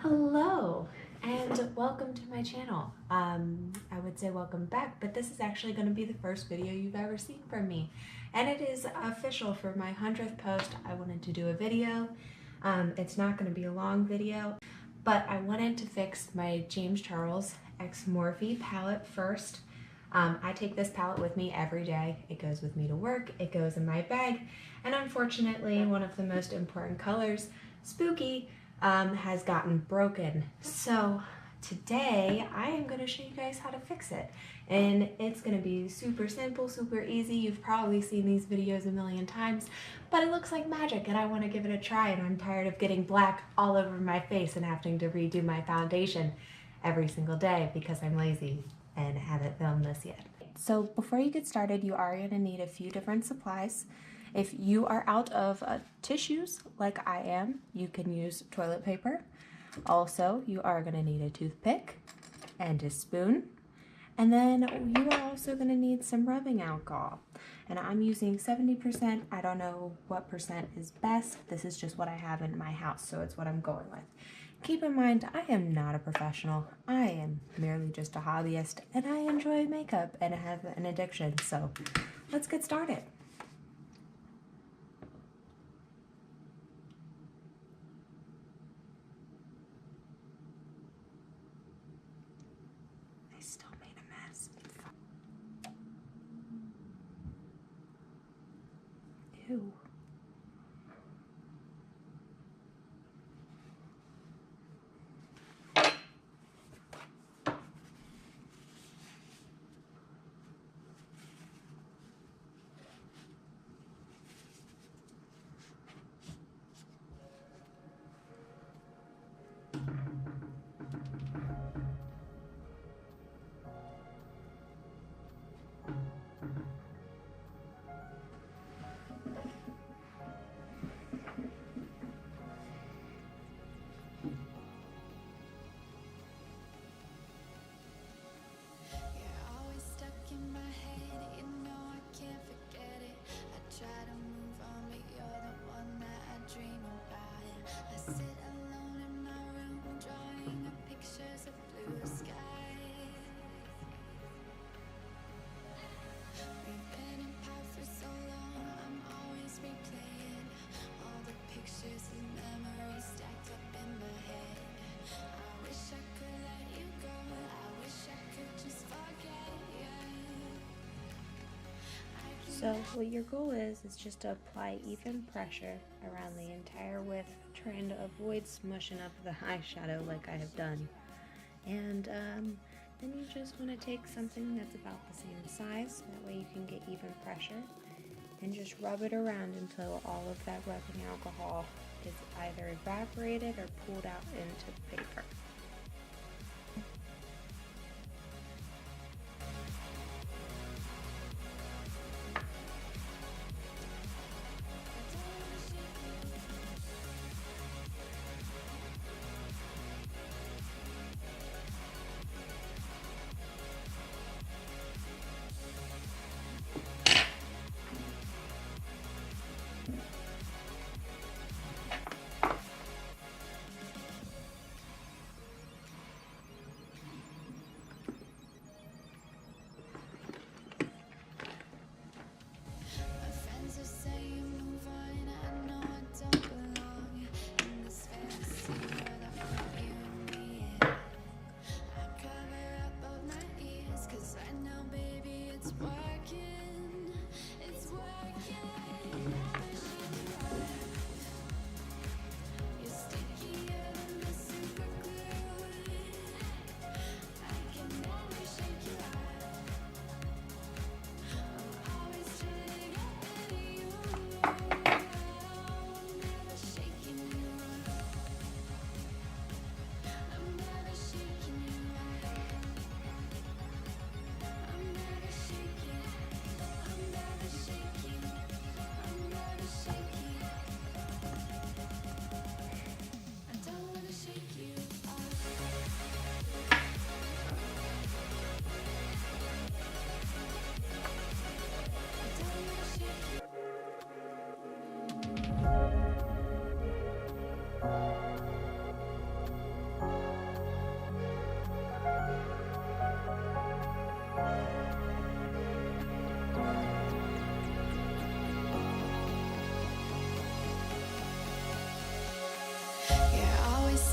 Hello and welcome to my channel. I would say welcome back, but this is actually going to be the first video you've ever seen from me, and it is official. For my 100th post I wanted to do a video. It's not going to be a long video, but I wanted to fix my James Charles x Morphe palette first. I take this palette with me every day. It goes with me to work, it goes in my bag, and unfortunately one of the most important colors, Spooky, has gotten broken. So today I am going to show you guys how to fix it, and it's going to be super simple, super easy. You've probably seen these videos a million times, but it looks like magic and I want to give it a try, and I'm tired of getting black all over my face and having to redo my foundation every single day because I'm lazy and haven't filmed this yet. So before you get started, you are going to need a few different supplies. If you are out of tissues like I am, you can use toilet paper. Also, you are going to need a toothpick and a spoon. And then you are also going to need some rubbing alcohol. And I'm using 70%. I don't know what percent is best. This is just what I have in my house, so it's what I'm going with. Keep in mind, I am not a professional. I am merely just a hobbyist, and I enjoy makeup and have an addiction. So let's get started. Still made a mess. Ew. So what your goal is just to apply even pressure around the entire width, trying to avoid smushing up the eyeshadow like I have done. And then you just want to take something that's about the same size, that way you can get even pressure, and just rub it around until all of that rubbing alcohol is either evaporated or pulled out into the paper.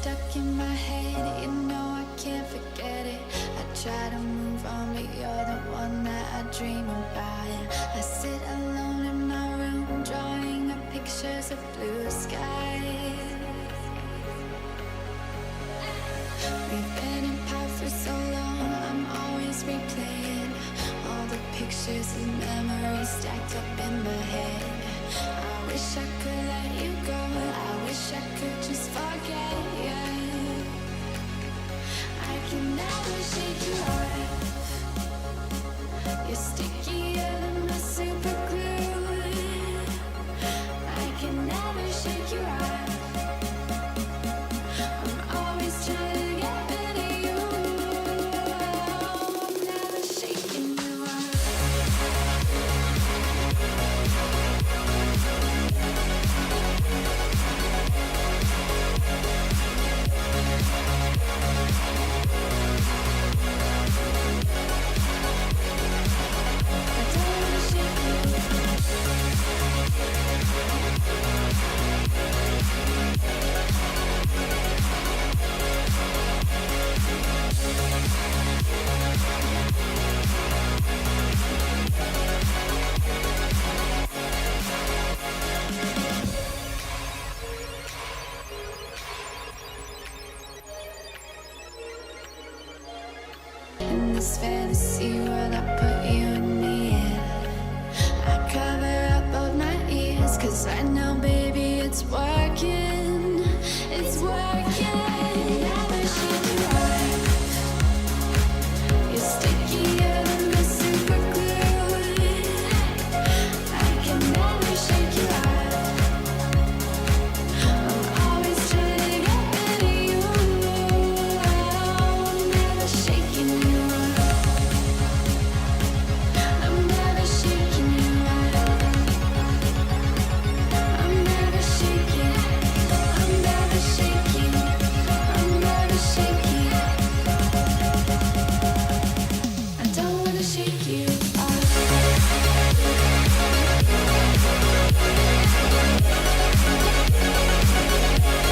stuck in my head, you know I can't forget it. I try to move on, but you're the one that I dream about. I sit alone in my room, drawing up pictures of blue skies. We've been apart for so long, I'm always replaying all the pictures and memories stacked up in my head. I wish I could let you go, I wish I could just forget you. I can never shake you off. You're stickier than my super glue. I can never shake you off. I'm always trying to get rid of you. I'm never shaking you off. In this fantasy world, I put you in the air. I cover up both my ears, 'cause I know, baby, it's working. It's working. Never shake you off. You're stickier than the super glue. I can never shake you off. I'm always trying to get rid of you. I'm never shaking you off. I'm never shaking you off. I'm never shaking. I'm never shaking. I'm never shaking. I don't wanna shake you off. I don't wanna shake you off.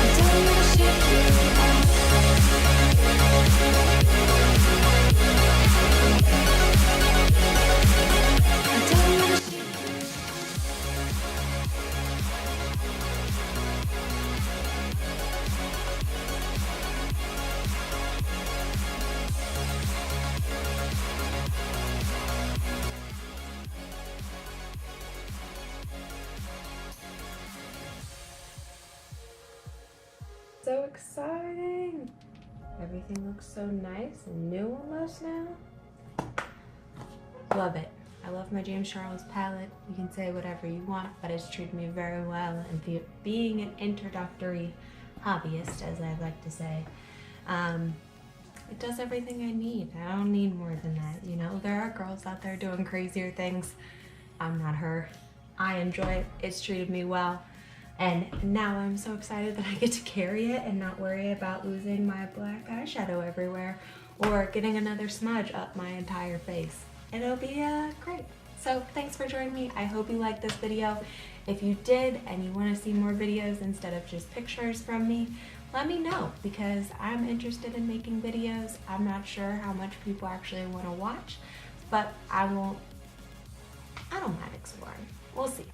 I don't wanna shake you. So exciting! Everything looks so nice and new almost now. Love it. I love my James Charles palette. You can say whatever you want, but it's treated me very well. And being an introductory hobbyist, as I like to say, it does everything I need. I don't need more than that, you know? There are girls out there doing crazier things. I'm not her. I enjoy it. It's treated me well. And now I'm so excited that I get to carry it and not worry about losing my black eyeshadow everywhere or getting another smudge up my entire face. It'll be great. So thanks for joining me. I hope you liked this video. If you did and you want to see more videos instead of just pictures from me, let me know, because I'm interested in making videos. I'm not sure how much people actually want to watch, but I don't mind exploring. We'll see.